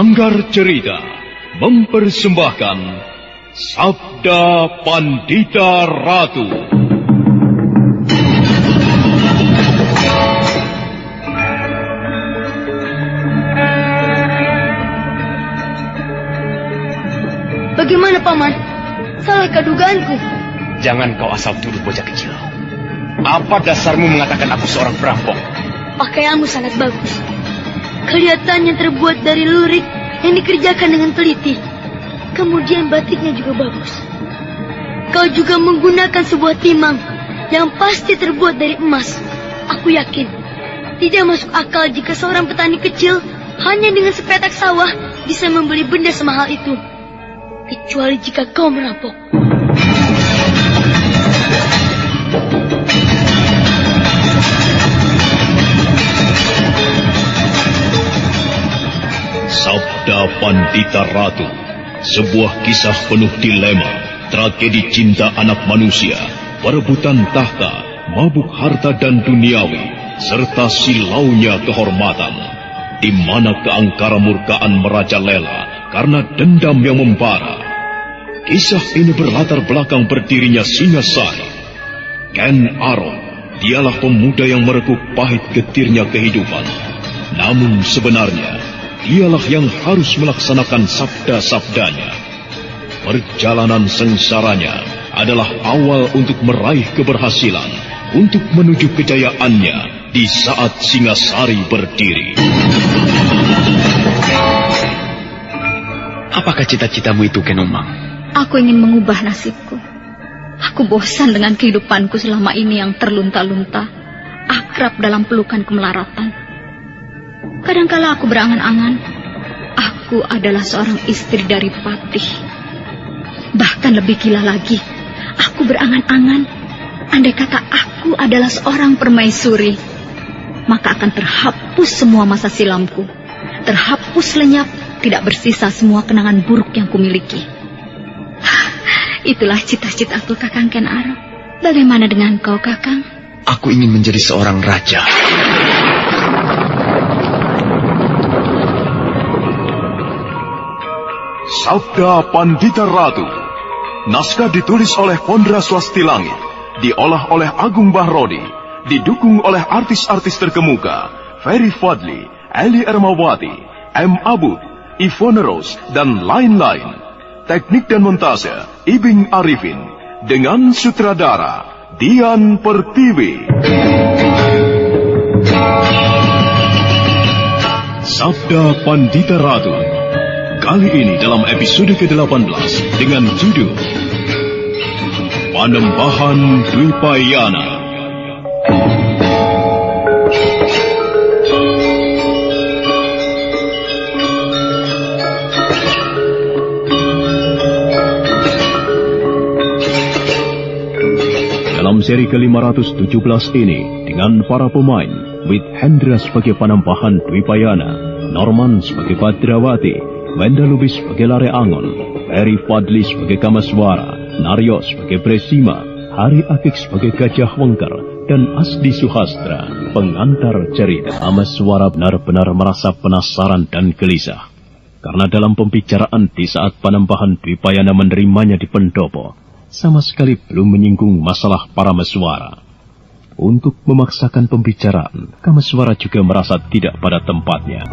Sanggar Cerita mempersembahkan Sabda Pandita Ratu. Bagaimana, Paman? Salahkah dugaanku? Jangan kau asal tuduh bocah kecil. Apa dasarmu mengatakan aku seorang perampok? Pakaianmu sangat bagus. Kelihatannya terbuat dari lurik yang dikerjakan dengan teliti. Kemudian batiknya juga bagus. Kau juga menggunakan sebuah timang yang pasti terbuat dari emas. Aku yakin tidak masuk akal jika seorang petani kecil hanya dengan sepetak sawah bisa membeli benda semahal itu. Kecuali jika kau merampok. Sabda Pandita Ratu, sebuah kisah penuh dilema, tragedi cinta anak manusia, perebutan tahta, mabuk harta dan duniawi, serta silaunya kehormatan, di mana keangkara murkaan merajalela karena dendam yang membara. Kisah ini berlatar belakang berdirinya Singasari. Ken Arok, dialah pemuda yang merekuk pahit getirnya kehidupan. Namun sebenarnya, dialah yang harus melaksanakan sabda-sabdanya. Perjalanan sengsaranya adalah awal untuk meraih keberhasilan, untuk menuju kejayaannya di saat Singasari berdiri. Apakah cita-citamu itu, Ken Umang? Aku ingin mengubah nasibku. Aku bosan dengan kehidupanku selama ini yang terlunta-lunta, akrab dalam pelukan kemelaratan. Kadangkala aku berangan-angan, aku adalah seorang istri dari Patih. Bahkan lebih gila lagi, aku berangan-angan, andai kata aku adalah seorang permaisuri, maka akan terhapus semua masa silamku. Terhapus lenyap, tidak bersisa semua kenangan buruk yang kumiliki. Itulah cita-citaku, Kakang Ken Arok. Bagaimana dengan kau, Kakang? Aku ingin menjadi seorang raja. Sabda Pandita Ratu. Naskah ditulis oleh Pondra Swasti Langit, diolah oleh Agung Bahrodi, didukung oleh artis-artis terkemuka Ferry Fadli, Eli Ermawati, M. Abud, Ivone Rose, dan lain-lain. Teknik dan montase Ibing Arifin, dengan sutradara Dian Pertiwi. Sabda Pandita Ratu. Kali ini dalam episode ke-18 dengan judul Panembahan Dwipayana. Dalam seri ke-517 ini, dengan para pemain, Wit Hendra sebagai Panembahan Dwipayana, Norman sebagai Badrawati, Wenda Lubis sebagai Lare Angon, Ferry Fadli sebagai Kamaswara, Naryo sebagai Bresima, Hari Akik sebagai Gajah Wengker, dan Asdi Suhastra, pengantar cerita. Kamaswara benar-benar merasa penasaran dan gelisah. Karena dalam pembicaraan di saat Panembahan Dwipayana menerimanya di pendopo, sama sekali belum menyinggung masalah Parameswara. Untuk memaksakan pembicaraan, Kamaswara juga merasa tidak pada tempatnya.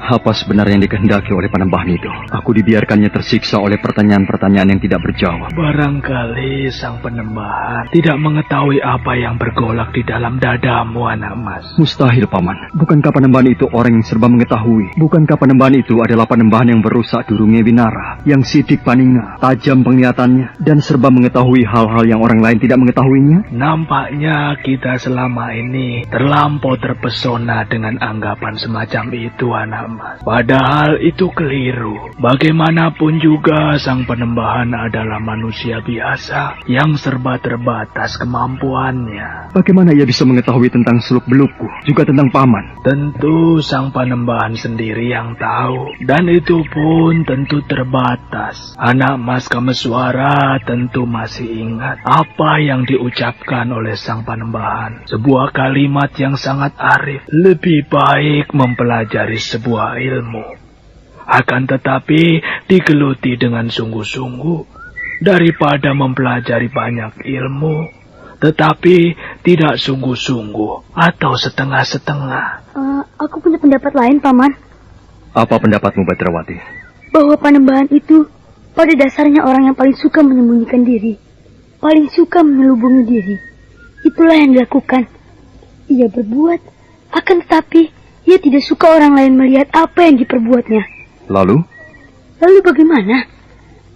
Apa sebenarnya yang dikehendaki oleh Panembahan itu? Aku dibiarkannya tersiksa oleh pertanyaan-pertanyaan yang tidak berjawab. Barangkali sang Panembahan tidak mengetahui apa yang bergolak di dalam dadamu, anak mas. Mustahil, Paman. Bukankah Panembahan itu orang yang serba mengetahui? Bukankah Panembahan itu adalah Panembahan yang berusak Durunge Winara, yang sidik paninga, tajam penglihatannya, dan serba mengetahui hal-hal yang orang lain tidak mengetahuinya? Nampaknya kita selama ini terlampau terpesona dengan anggapan semacam itu, anak mas. Padahal itu keliru. Bagaimanapun juga sang Panembahan adalah manusia biasa yang serba terbatas kemampuannya. Bagaimana ia bisa mengetahui tentang seluk-belukku, juga tentang Paman? Tentu sang Panembahan sendiri yang tahu, dan itu pun tentu terbatas. Anak mas Kamaswara tentu masih ingat apa yang diucapkan oleh sang Panembahan. Sebuah kalimat yang sangat arif. Lebih baik mempelajari sebuah ilmu Akan tetapi digeluti dengan sungguh-sungguh daripada mempelajari banyak ilmu, tetapi tidak sungguh-sungguh atau setengah-setengah. Aku punya pendapat lain, Paman. Apa pendapatmu, Badrawati? Bahwa Panembahan itu pada dasarnya orang yang paling suka menyembunyikan diri, paling suka menyelubungi diri. Itulah yang dilakukan. Ia berbuat, akan tetapi ia tidak suka orang lain melihat apa yang diperbuatnya. Lalu Bagaimana?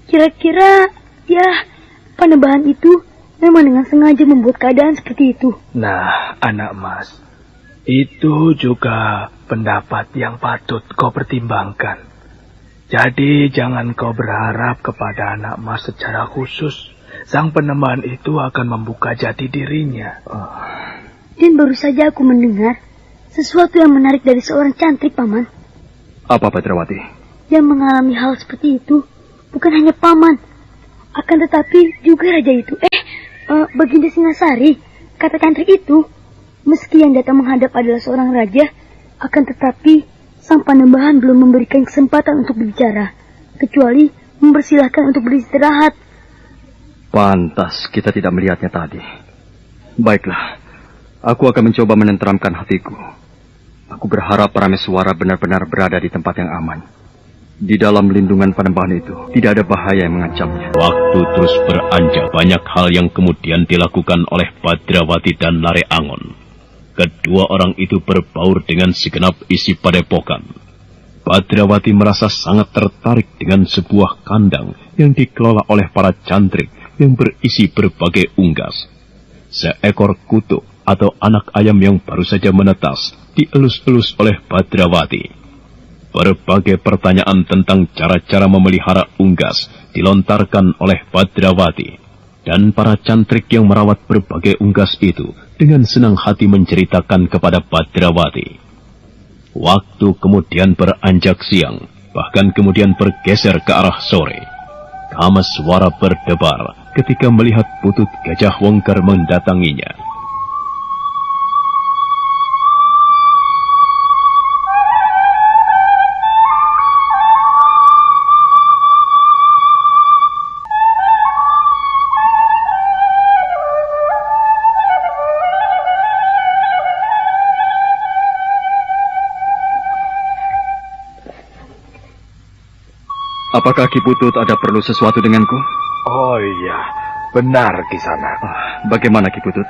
Kira-kira, ya, Panembahan itu memang dengan sengaja membuat keadaan seperti itu. Nah, anak mas, itu juga pendapat yang patut kau pertimbangkan. Jadi jangan kau berharap kepada anak mas secara khusus. Sang Panembahan itu akan membuka jati dirinya. Dan baru saja aku mendengar sesuatu yang menarik dari seorang cantrik, Paman. apa, Badrawati? Yang mengalami hal seperti itu bukan hanya Paman, akan tetapi juga raja itu. Baginda Singasari, kata cantrik itu, meski yang datang menghadap adalah seorang raja, akan tetapi sang Panembahan belum memberikan kesempatan untuk berbicara, kecuali mempersilahkan untuk beristirahat. Pantas kita tidak melihatnya tadi. Baiklah, aku akan mencoba menenteramkan hatiku. Aku berharap Parameswara benar-benar berada di tempat yang aman. Di dalam lindungan Panembahan itu, tidak ada bahaya yang mengancamnya. Waktu terus beranjak, banyak hal yang kemudian dilakukan oleh Badrawati dan Lare Angon. Kedua orang itu berbaur dengan segenap isi padepokan. Badrawati merasa sangat tertarik dengan sebuah kandang yang dikelola oleh para cantrik yang berisi berbagai unggas. Seekor kutuk atau anak ayam yang baru saja menetas dielus-elus oleh Badrawati. Berbagai pertanyaan tentang cara-cara memelihara unggas dilontarkan oleh Badrawati, dan para cantrik yang merawat berbagai unggas itu dengan senang hati menceritakan kepada Badrawati. Waktu kemudian beranjak siang, bahkan kemudian bergeser ke arah sore. Kameswara berdebar ketika melihat Putut Gajah Wengker mendatanginya. Apakah Ki Putut ada perlu sesuatu denganku? Oh iya, benar Kisana. Bagaimana Ki Putut?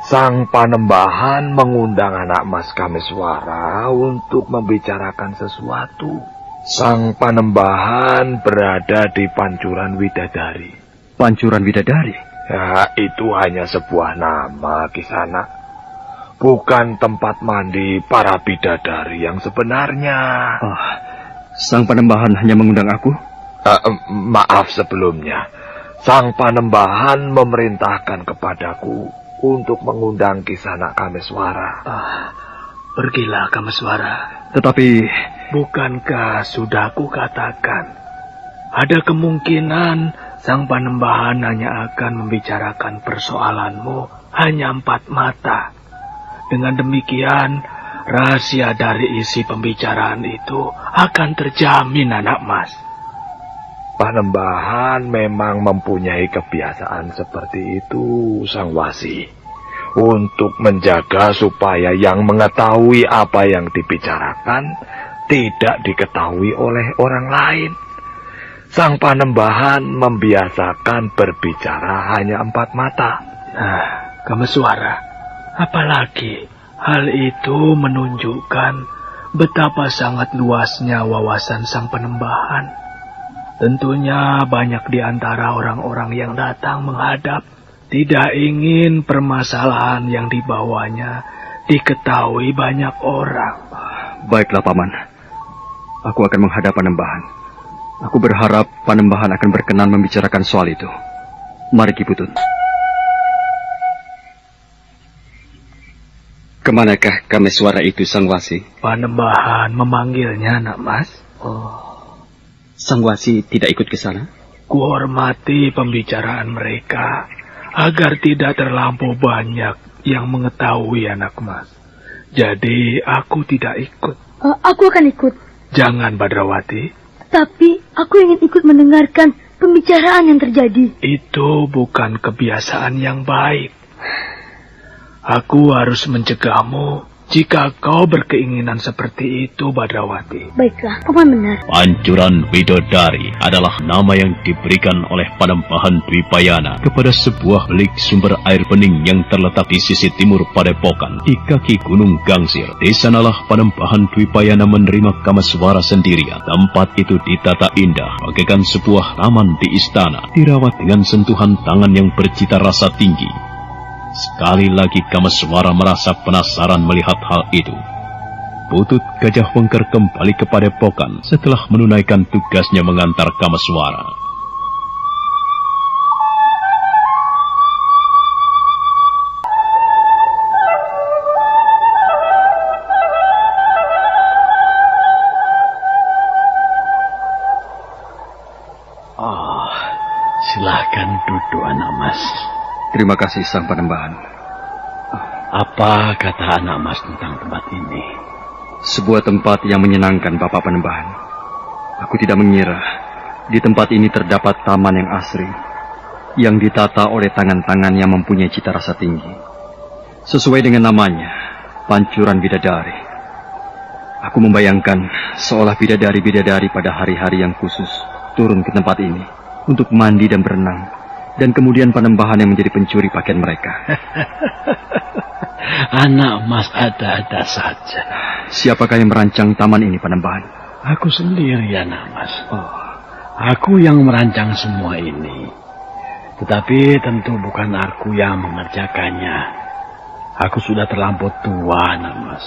Sang Panembahan mengundang anak Mas Kameswara untuk membicarakan sesuatu. Sang Panembahan berada di Pancuran Widadari. Pancuran Widadari? Ya, itu hanya sebuah nama Kisana. Bukan tempat mandi para bidadari yang sebenarnya. Sang Panembahan hanya mengundang aku? Maaf sebelumnya. Sang Panembahan memerintahkan kepadaku untuk mengundang Kisana Kameswara. Pergilah Kameswara. Tetapi... Bukankah sudah aku katakan, ada kemungkinan Sang Panembahan hanya akan membicarakan persoalanmu hanya 4 mata. Dengan demikian, rahasia dari isi pembicaraan itu akan terjamin, anak mas. Panembahan memang mempunyai kebiasaan seperti itu, Sang Wasi. Untuk menjaga supaya yang mengetahui apa yang dibicarakan tidak diketahui oleh orang lain. Sang Panembahan membiasakan berbicara hanya 4 mata. Nah, Kameswara, apalagi hal itu menunjukkan betapa sangat luasnya wawasan Sang Panembahan. Tentunya banyak di antara orang-orang yang datang menghadap tidak ingin permasalahan yang dibawanya diketahui banyak orang. Baiklah, Paman. Aku akan menghadap Panembahan. Aku berharap Panembahan akan berkenan membicarakan soal itu. Mari Ki Putut. Kemanakah Kameswara itu, Sang Wasi? Panembahan memanggilnya, nak mas. Sang Wasi tidak ikut ke sana? Kuhormati pembicaraan mereka agar tidak terlampau banyak yang mengetahui, anak mas. Jadi aku tidak ikut. Aku akan ikut. Jangan, Badrawati. Tapi aku ingin ikut mendengarkan pembicaraan yang terjadi. Itu bukan kebiasaan yang baik. Aku harus mencegahmu jika kau berkeinginan seperti itu, Badrawati. Baiklah, paman benar. Pancuran Widodari adalah nama yang diberikan oleh Panembahan Dwipayana kepada sebuah belik sumber air bening yang terletak di sisi timur Padepokan, di kaki Gunung Gangsir. Di sanalah Panembahan Dwipayana menerima Kamaswara sendirian. Tempat itu ditata indah, bagaikan sebuah taman di istana, dirawat dengan sentuhan tangan yang bercita rasa tinggi. Sekali lagi Kamaswara merasa penasaran melihat hal itu. Butut Gajah Wengker kembali ke Padepokan setelah menunaikan tugasnya mengantar Kamaswara. Silahkan duduk, anak mas. Terima kasih, Sang Panembahan. Apa kata anak mas tentang tempat ini? Sebuah tempat yang menyenangkan, Bapak Panembahan. Aku tidak mengira di tempat ini terdapat taman yang asri, yang ditata oleh tangan-tangan yang mempunyai cita rasa tinggi. Sesuai dengan namanya, Pancuran Bidadari. Aku membayangkan seolah bidadari-bidadari pada hari-hari yang khusus turun ke tempat ini untuk mandi dan berenang. Dan kemudian Panembahan yang menjadi pencuri pakaian mereka. Anak mas ada-ada saja. Siapakah yang merancang taman ini, Panembahan? Aku sendiri, anak mas. Aku yang merancang semua ini. Tetapi tentu bukan aku yang mengerjakannya. Aku sudah terlampau tua, anak mas.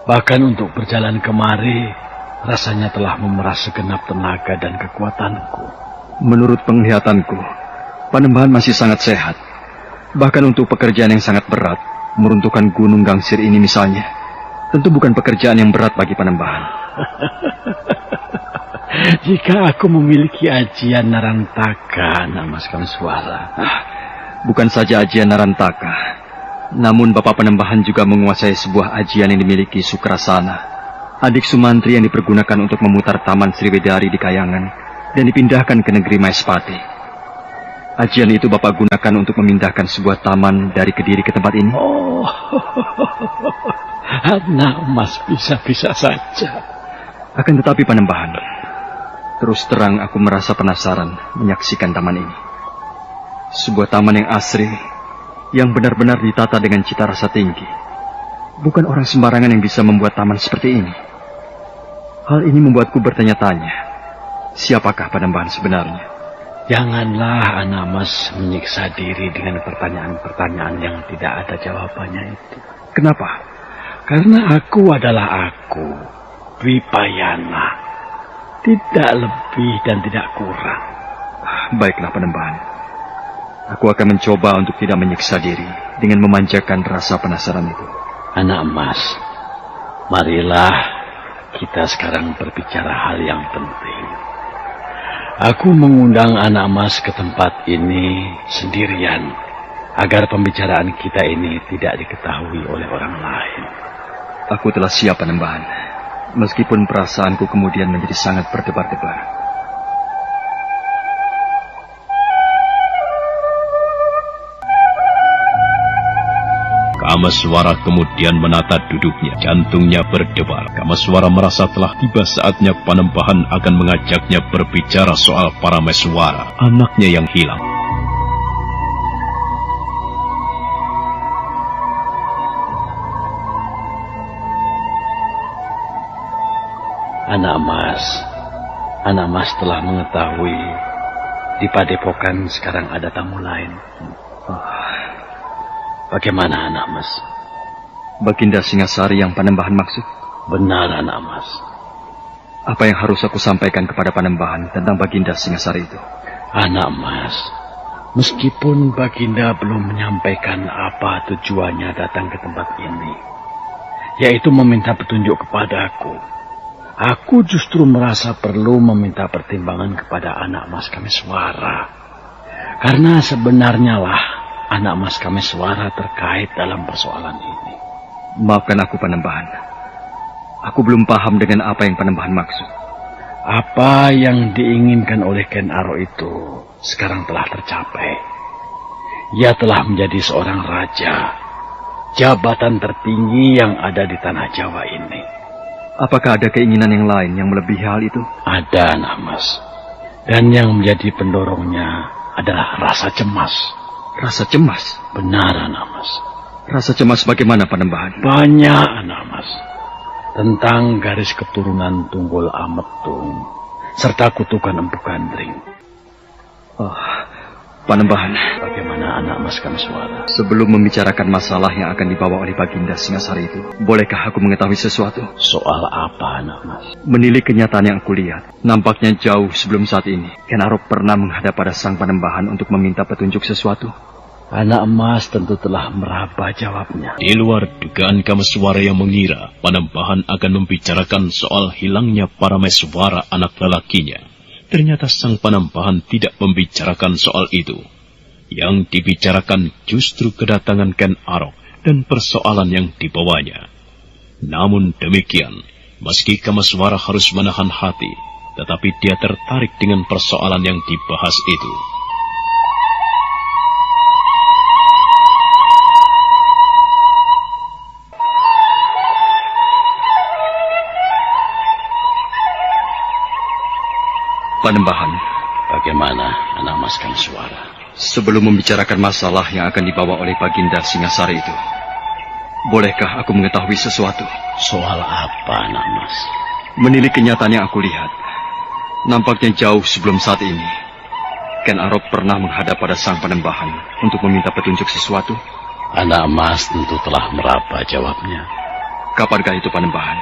Bahkan untuk berjalan kemari, rasanya telah memeras segenap tenaga dan kekuatanku. Menurut penglihatanku, Panembahan masih sangat sehat. Bahkan untuk pekerjaan yang sangat berat, meruntuhkan Gunung Gangsir ini misalnya, tentu bukan pekerjaan yang berat bagi Panembahan. Jika aku memiliki ajian Narantaka, Mas Kamaswara. Bukan saja ajian Narantaka, namun Bapak Panembahan juga menguasai sebuah ajian yang dimiliki Sukrasana, adik Sumantri yang dipergunakan untuk memutar taman Sriwedari di Kayangan dan dipindahkan ke negeri Maespati. Ajian itu Bapak gunakan untuk memindahkan sebuah taman dari Kediri ke tempat ini. Oh, anak mas bisa-bisa saja. Akan tetapi Panembahan, terus terang aku merasa penasaran menyaksikan taman ini. Sebuah taman yang asri, yang benar-benar ditata dengan cita rasa tinggi. Bukan orang sembarangan yang bisa membuat taman seperti ini. Hal ini membuatku bertanya-tanya, siapakah Panembahan sebenarnya? Janganlah anak mas menyiksa diri dengan pertanyaan-pertanyaan yang tidak ada jawabannya itu. Kenapa? Karena aku adalah aku, Dwipayana. Tidak lebih dan tidak kurang. Baiklah Panembahan. Aku akan mencoba untuk tidak menyiksa diri dengan memanjakan rasa penasaran itu. Anak mas, marilah kita sekarang berbicara hal yang penting. Aku mengundang anak mas ke tempat ini sendirian, agar pembicaraan kita ini tidak diketahui oleh orang lain. Aku telah siap, Panembahan, meskipun perasaanku kemudian menjadi sangat berdebar-debar. Kamaswara kemudian menata duduknya, jantungnya berdebar. Kamaswara merasa telah tiba saatnya Panembahan akan mengajaknya berbicara soal Parameswara, anaknya yang hilang. Anak mas telah mengetahui di Padepokan sekarang ada tamu lain. Bagaimana anak mas? Baginda Singasari yang Panembahan maksud? Benar anak mas. Apa yang harus aku sampaikan kepada Panembahan tentang Baginda Singasari itu? Anak mas, meskipun Baginda belum menyampaikan apa tujuannya datang ke tempat ini, yaitu meminta petunjuk kepadaku, aku justru merasa perlu meminta pertimbangan kepada anak mas Kameswara. Karena sebenarnya lah anak mas Kameswara terkait dalam persoalan ini. Maafkan aku Panembahan. Aku belum paham dengan apa yang Panembahan maksud. Apa yang diinginkan oleh Ken Arok itu sekarang telah tercapai. Ia telah menjadi seorang raja, jabatan tertinggi yang ada di tanah Jawa ini. Apakah ada keinginan yang lain yang melebihi hal itu? Ada, Anak Mas. Dan yang menjadi pendorongnya adalah rasa cemas. Rasa cemas? Benar, Anak Mas. Rasa cemas bagaimana, Panembahan? Banyak, Anak Mas. Tentang garis keturunan Tunggul Ametung serta kutukan Empu Gandring. Oh, Panembahan. Bagaimana Anak Mas Kamswara? Sebelum membicarakan masalah yang akan dibawa oleh Baginda Singasari itu, bolehkah aku mengetahui sesuatu? Soal apa, Anak Mas? Menilik kenyataan yang aku lihat, nampaknya jauh sebelum saat ini, Ken Arok pernah menghadap pada Sang Panembahan untuk meminta petunjuk sesuatu. Anak Mas tentu telah meraba jawabnya. Di luar dugaan Kameswara yang mengira Panembahan akan membicarakan soal hilangnya Parameswara anak lelakinya, ternyata Sang Panembahan tidak membicarakan soal itu. Yang dibicarakan justru kedatangan Ken Arok dan persoalan yang dibawanya. Namun demikian, meski Kameswara harus menahan hati, tetapi dia tertarik dengan persoalan yang dibahas itu. Panembahan. Bagaimana Anak Mas Kamswara? Sebelum membicarakan masalah yang akan dibawa oleh Baginda Singasari itu, bolehkah aku mengetahui sesuatu? Soal apa, Anak Mas? Menilik kenyataan yang aku lihat, nampaknya jauh sebelum saat ini, Ken Arok pernah menghadap pada Sang Panembahan untuk meminta petunjuk sesuatu. Anak Mas tentu telah meraba jawabnya. Kapankah itu, Panembahan?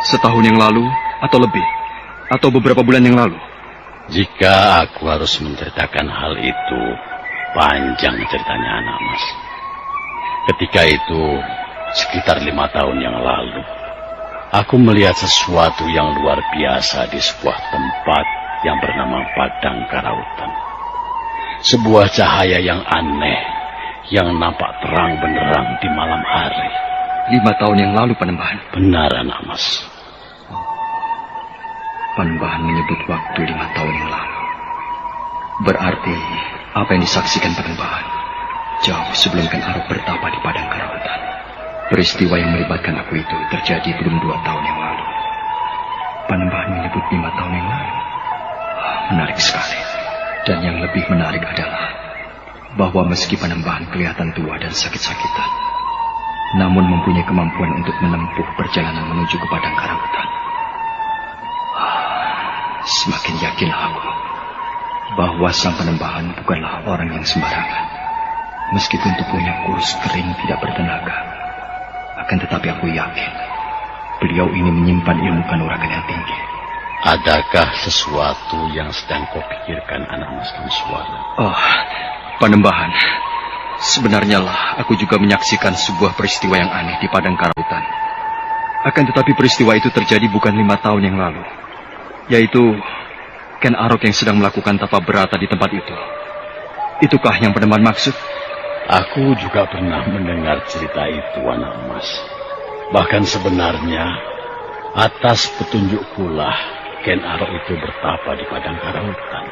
Setahun yang lalu, atau lebih? Atau beberapa bulan yang lalu? Jika aku harus menceritakan hal itu, panjang ceritanya, Anak Mas. Ketika itu, sekitar 5 tahun yang lalu, aku melihat sesuatu yang luar biasa di sebuah tempat yang bernama Padang Karautan. Sebuah cahaya yang aneh, yang nampak terang benderang di malam hari. 5 tahun yang lalu, Panembahan? Benar, Anak Mas. Panembahan menyebut waktu 5 tahun yang lalu. Berarti apa yang disaksikan Panembahan jauh sebelum Ken Arok bertapa di Padang Karautan. Peristiwa yang melibatkan aku itu terjadi belum 2 tahun yang lalu. Panembahan menyebut 5 tahun yang lalu. Menarik sekali. Dan yang lebih menarik adalah bahwa meski Panembahan kelihatan tua dan sakit-sakitan, namun mempunyai kemampuan untuk menempuh perjalanan menuju ke Padang Karautan. Semakin yakinlah aku bahwa Sang Panembahan bukanlah orang yang sembarangan. Meskipun tubuhnya kurus kering tidak bertenaga, akan tetapi aku yakin beliau ini menyimpan ilmu kanuragan yang tinggi. Adakah sesuatu yang sedang kau pikirkan, Anak Mas Kamswara? Oh, Panembahan, sebenarnya lah aku juga menyaksikan sebuah peristiwa yang aneh di Padang Karautan. Akan tetapi peristiwa itu terjadi bukan 5 tahun yang lalu, yaitu Ken Arok yang sedang melakukan tapa berata di tempat itu. Itukah yang Panembahan maksud? Aku juga pernah mendengar cerita itu, Anak Mas. Bahkan sebenarnya, atas petunjukkulah Ken Arok itu bertapa di Padang Karautan.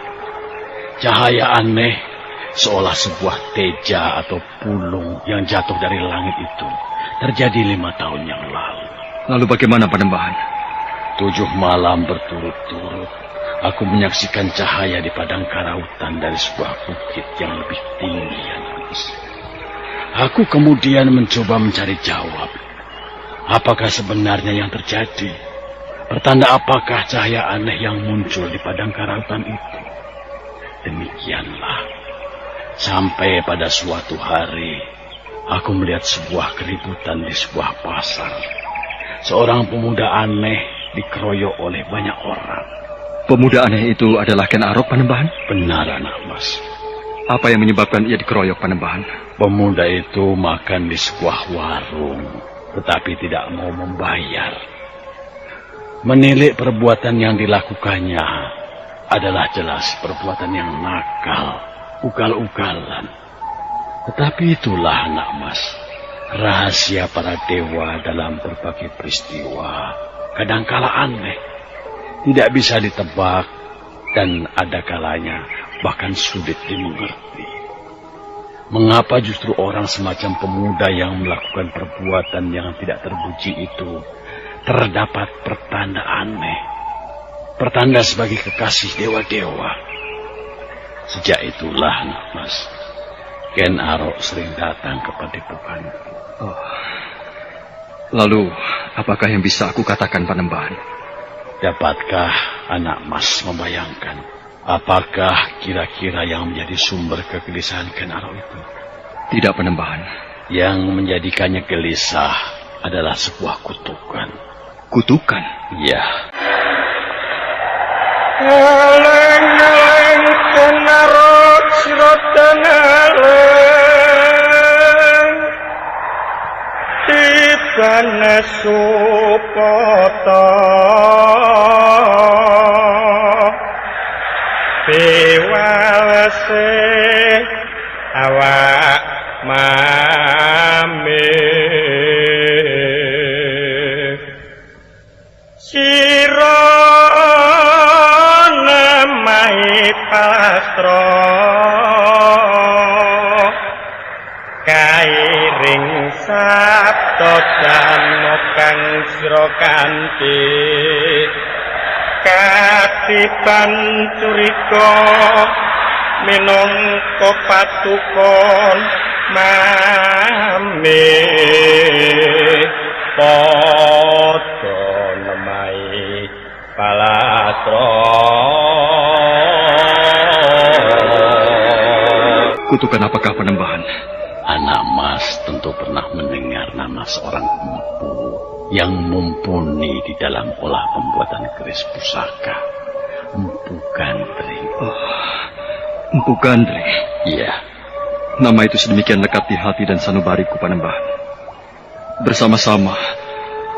Cahaya aneh, seolah sebuah teja atau pulung yang jatuh dari langit itu, terjadi 5 tahun yang lalu. Lalu bagaimana, Panembahan? 7 malam berturut-turut, aku menyaksikan cahaya di Padang Karautan dari sebuah bukit yang lebih tinggi, Anak Mas. Aku kemudian mencoba mencari jawab. Apakah sebenarnya yang terjadi? Pertanda apakah cahaya aneh yang muncul di Padang Karautan itu? Demikianlah. Sampai pada suatu hari, aku melihat sebuah keributan di sebuah pasar. Seorang pemuda aneh dikeroyok oleh banyak orang. Pemuda aneh itu adalah Ken Arok, Panembahan? Benar, Anak Mas. Apa yang menyebabkan ia dikeroyok, Panembahan? Pemuda itu makan di sebuah warung, tetapi tidak mau membayar. Menilik perbuatan yang dilakukannya adalah jelas perbuatan yang nakal, ugal-ugalan. Tetapi itulah, Anak Mas, Rahasia para dewa dalam berbagai peristiwa kadangkala aneh, tidak bisa ditebak, dan ada kalanya bahkan sulit dimengerti. Mengapa justru orang semacam pemuda yang melakukan perbuatan yang tidak terpuji itu terdapat pertanda aneh, pertanda sebagai kekasih dewa-dewa? Sejak itulah, Mas, Ken Arok sering datang ke padepokanku. Oh. Lalu, apakah yang bisa aku katakan, Panembahan? Dapatkah anak Mas membayangkan apakah kira-kira yang menjadi sumber kegelisahan Ken Arok itu? Tidak, Panembahan. Yang menjadikannya gelisah adalah sebuah kutukan. Kutukan? Iya. Eleng-eleng Ken Arok sirotan eleng tibane supata piwalese awak mame sira nemahi pastra kairing sabda dhamma kang sira kanthi katiban curiga minangka patukon mame padha nemahi palastra. Kutukan apakah, Panembahan? Anak Mas tentu pernah mendengar nama seorang empu yang mumpuni di dalam olah pembuatan keris pusaka. Empu Gandring. Oh, Empu Gandring? Iya. Nama itu sedemikian lekat di hati dan sanubariku, Panembahan. Bersama-sama,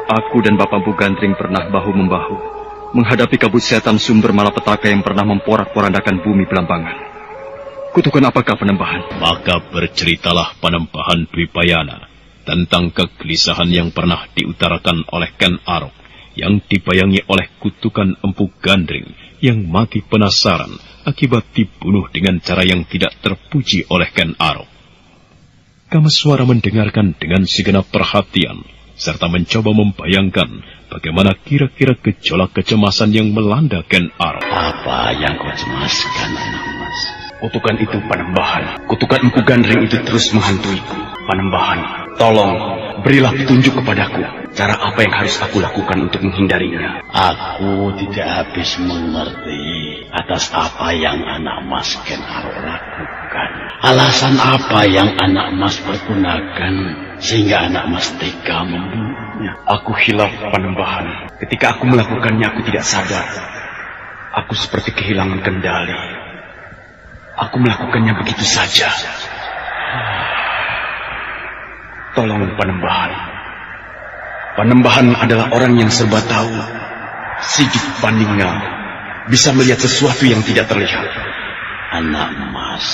aku dan Bapak Empu Gandring pernah bahu-membahu menghadapi kabut setan sumber malapetaka yang pernah memporak-porandakan bumi Belambangan. Kutukan apakah, Panembahan? Maka berceritalah Panembahan Dwipayana tentang kegelisahan yang pernah diutarakan oleh Ken Arok yang dibayangi oleh kutukan Empu Gandring yang mati penasaran akibat dibunuh dengan cara yang tidak terpuji oleh Ken Arok. Kameswara mendengarkan dengan segenap perhatian serta mencoba membayangkan bagaimana kira-kira gejolak kecemasan yang melanda Ken Arok. Apa yang kau cemaskan, anak Mas? Kutukan itu, Panembahan. Kutukan Empu Gandring itu terus menghantuiku. Panembahan, tolong berilah petunjuk kepadaku. Cara apa yang harus aku lakukan untuk menghindarinya? Aku tidak habis mengerti atas apa yang anak Mas Ken Arok lakukan. Alasan apa yang anak Mas pergunakan sehingga anak Mas tega membunuhnya? Aku hilaf, Panembahan. Ketika aku melakukannya, aku tidak sadar. Aku seperti kehilangan kendali. Aku melakukannya begitu saja. Tolong, Panembahan. Panembahan adalah orang yang serba tahu. Sigit Paninggal bisa melihat sesuatu yang tidak terlihat. Anak Mas,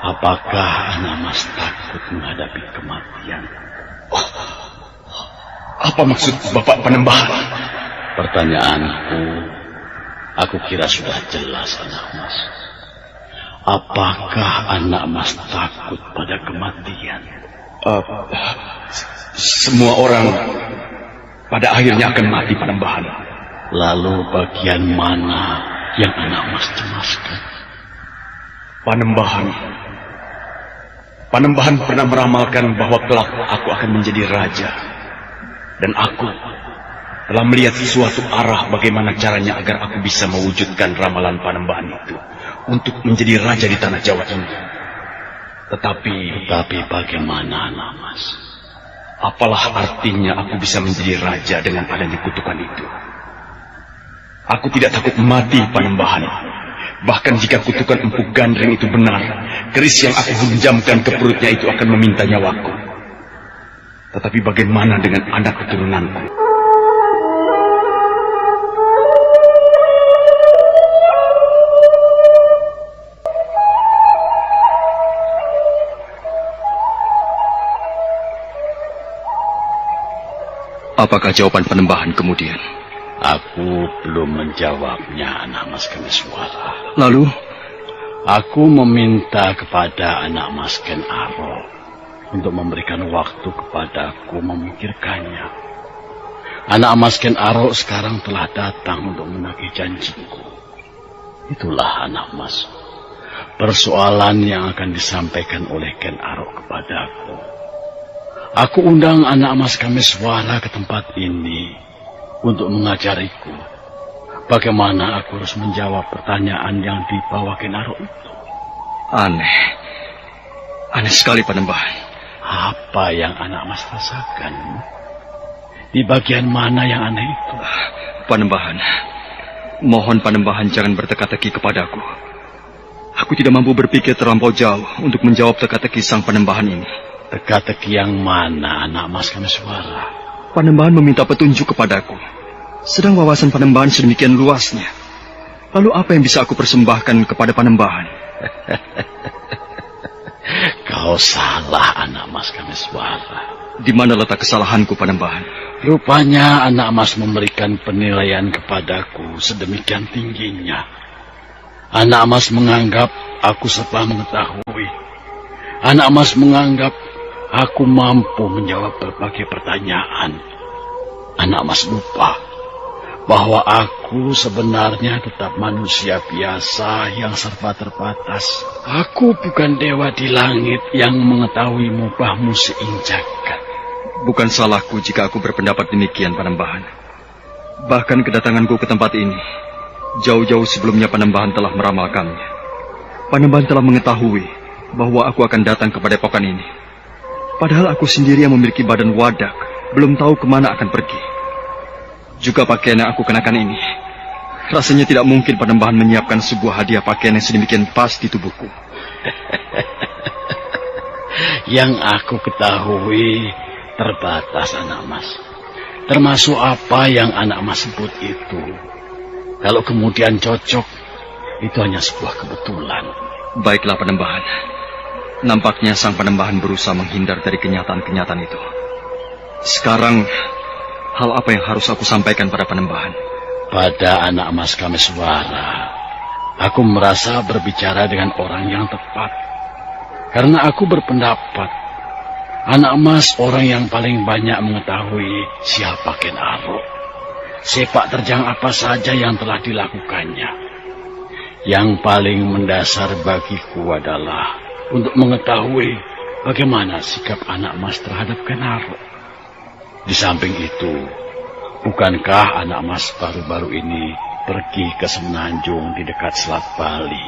apakah anak Mas takut menghadapi kematian? Oh, apa maksud Bapak Panembahan? Pertanyaanku, aku kira sudah jelas, anak Mas. Apakah anak Mas takut pada kematian? Semua orang pada akhirnya akan mati, Panembahan. Lalu bagian mana yang anak Mas cemaskan? Panembahan pernah meramalkan bahwa kelak aku akan menjadi raja. Dan aku telah melihat suatu arah bagaimana caranya agar aku bisa mewujudkan ramalan Panembahan itu untuk menjadi raja di tanah Jawa ini. Tetapi bagaimana, anak Mas? Apalah artinya aku bisa menjadi raja dengan adanya kutukan itu? Aku tidak takut mati, Panembahan. Bahkan jika kutukan Empu Gandring itu benar, keris yang aku henjamkan ke perutnya itu akan meminta nyawaku. Tetapi bagaimana dengan anak keturunanku? Apakah jawaban Panembahan kemudian? Aku belum menjawabnya, anak Mas Kemeswara. Lalu? Aku meminta kepada anak Mas Ken Arok untuk memberikan waktu kepadaku memikirkannya. Anak Mas Ken Arok sekarang telah datang untuk menagih janjiku. Itulah anak Mas, persoalan yang akan disampaikan oleh Ken Arok kepadaku. Aku undang anak Mas Kemeswara ke tempat ini untuk mengajariku bagaimana aku harus menjawab pertanyaan yang dibawa Ken Arok itu. Aneh sekali Panembahan. Apa yang anak Mas rasakan? Di bagian mana yang aneh itu? Panembahan, mohon Panembahan jangan berteka-teki kepadaku. Aku tidak mampu berpikir terlampau jauh untuk menjawab teka-teki sang Panembahan ini. Teka-teki yang mana, anak Mas Kemeswara? Panembahan meminta petunjuk kepadaku. Sedang wawasan Panembahan sedemikian luasnya. Lalu apa yang bisa aku persembahkan kepada Panembahan? Kau salah, anak Mas Kemeswara. Di mana letak kesalahanku, Panembahan? Rupanya anak Mas memberikan penilaian kepadaku sedemikian tingginya. Anak Mas menganggap aku serba mengetahui. Anak Mas menganggap aku mampu menjawab berbagai pertanyaan. Anak Mas lupa bahwa aku sebenarnya tetap manusia biasa yang serba terbatas. Aku bukan dewa di langit yang mengetahui mubahmu seinjakan. Bukan salahku jika aku berpendapat demikian, Panembahan. Bahkan kedatanganku ke tempat ini, jauh-jauh sebelumnya Panembahan telah meramalkannya. Panembahan telah mengetahui bahwa aku akan datang ke padepokan ini. Padahal aku sendiri yang memiliki badan wadak, belum tahu kemana akan pergi. Juga pakaian yang aku kenakan ini, rasanya tidak mungkin Panembahan menyiapkan sebuah hadiah pakaian yang sedemikian pas di tubuhku. Yang aku ketahui terbatas, anak Mas. Termasuk apa yang anak Mas sebut itu. Kalau kemudian cocok, itu hanya sebuah kebetulan. Baiklah, Panembahan. Nampaknya sang Panembahan berusaha menghindar dari kenyataan-kenyataan itu. Sekarang, hal apa yang harus aku sampaikan pada Panembahan? Pada anak Mas Kemeswara, aku merasa berbicara dengan orang yang tepat. Karena aku berpendapat, anak Mas orang yang paling banyak mengetahui siapa Ken Arok. Sepak terjang apa saja yang telah dilakukannya. Yang paling mendasar bagiku adalah untuk mengetahui bagaimana sikap anak Mas terhadap Ken Arok. Di samping itu, bukankah anak Mas baru-baru ini pergi ke semenanjung di dekat Selat Bali,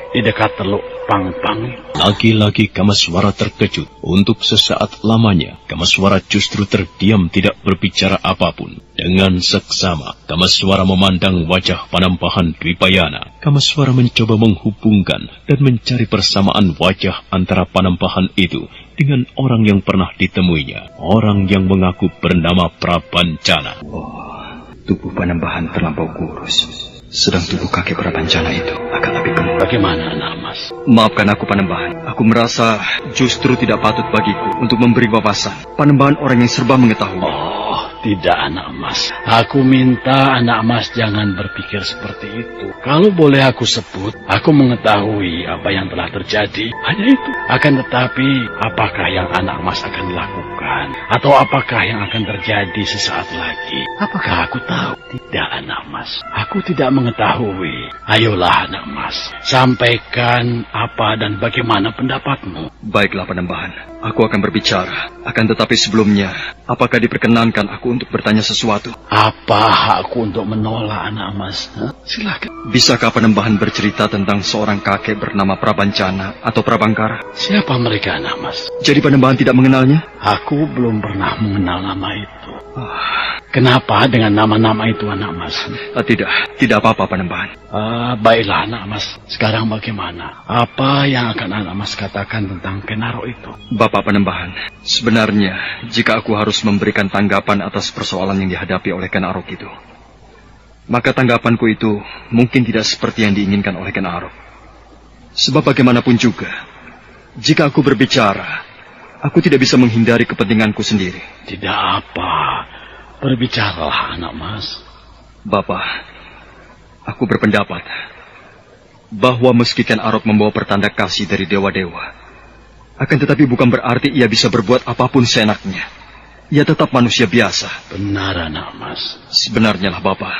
di dekat Teluk Pangpang? Lagi-lagi Kameswara terkejut. Untuk sesaat lamanya, Kameswara justru terdiam tidak berbicara apapun. Dengan seksama, Kameswara memandang wajah Panembahan Dwipayana. Kameswara mencoba menghubungkan dan mencari persamaan wajah antara Panembahan itu dengan orang yang pernah ditemuinya, orang yang mengaku bernama Prabancana. Oh, tubuh Panembahan terlampau kurus, sedang tubuh kakek Prabancana itu akan lebih gemuk. Bagaimana, anak Mas? Maafkan aku, Panembahan. Aku merasa justru tidak patut bagiku untuk memberi wawasan. Panembahan orang yang serba mengetahui. Oh, tidak, anak Mas. Aku minta anak Mas jangan berpikir seperti itu. Kalau boleh aku sebut, aku mengetahui apa yang telah terjadi. Hanya itu. Akan tetapi, apakah yang anak Mas akan lakukan? Atau apakah yang akan terjadi sesaat lagi? Apakah aku tahu? Tidak, anak Mas. Aku tidak mengetahui. Ayolah, anak Mas. Sampaikan apa dan bagaimana pendapatmu. Baiklah, Panembahan. Aku akan berbicara. Akan tetapi sebelumnya, apakah diperkenankan aku untuk bertanya sesuatu? Apa hakku untuk menolak, anak Mas? Silakan. Bisakah Panembahan bercerita tentang seorang kakek bernama Prabancana atau Prabangkara? Siapa mereka, anak Mas? Jadi Panembahan tidak mengenalnya? Aku belum pernah mengenal nama itu. Kenapa dengan nama-nama itu, anak Mas? Tidak apa-apa, Panembahan. Baiklah, anak Mas. Sekarang bagaimana? Apa yang akan anak Mas katakan tentang Ken Arok itu? Bapak Panembahan, sebenarnya jika aku harus memberikan tanggapan atas persoalan yang dihadapi oleh Ken Arok itu, maka tanggapanku itu mungkin tidak seperti yang diinginkan oleh Ken Arok. Sebab bagaimanapun juga, jika aku berbicara, aku tidak bisa menghindari kepentinganku sendiri. Tidak apa. Berbicaralah, anak mas. Bapak, aku berpendapat bahwa meski Ken Arok membawa pertanda kasih dari dewa-dewa, akan tetapi bukan berarti ia bisa berbuat apapun seenaknya. Ia tetap manusia biasa. Benar, anak mas. Sebenarnya lah, Bapak,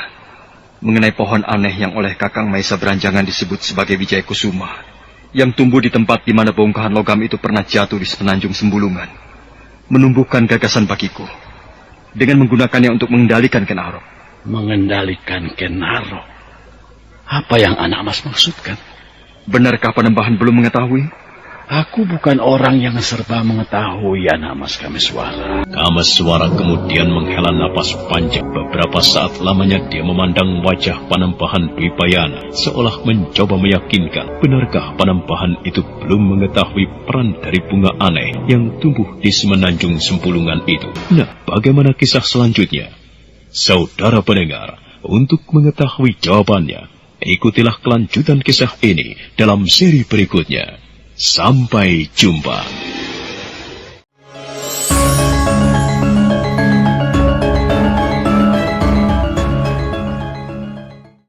mengenai pohon aneh yang oleh Kakang Maesa Beranjangan disebut sebagai Wijaya Kusuma, yang tumbuh di tempat di mana bongkahan logam itu pernah jatuh di semenanjung Sembulungan, menumbuhkan gagasan bagiku dengan menggunakannya untuk mengendalikan Ken Arok. Mengendalikan Ken Arok? Apa yang anak mas maksudkan? Benarkah Panembahan belum mengetahui? Aku bukan orang yang serba mengetahui, anak mas Kameswara. Kameswara kemudian menghela napas panjang. Beberapa saat lamanya dia memandang wajah Panembahan Dwipayana, seolah mencoba meyakinkan benarkah Panembahan itu belum mengetahui peran dari bunga aneh yang tumbuh di semenanjung Sempulungan itu. Nah, bagaimana kisah selanjutnya? Saudara pendengar, untuk mengetahui jawabannya, ikutilah kelanjutan kisah ini dalam seri berikutnya. Sampai jumpa.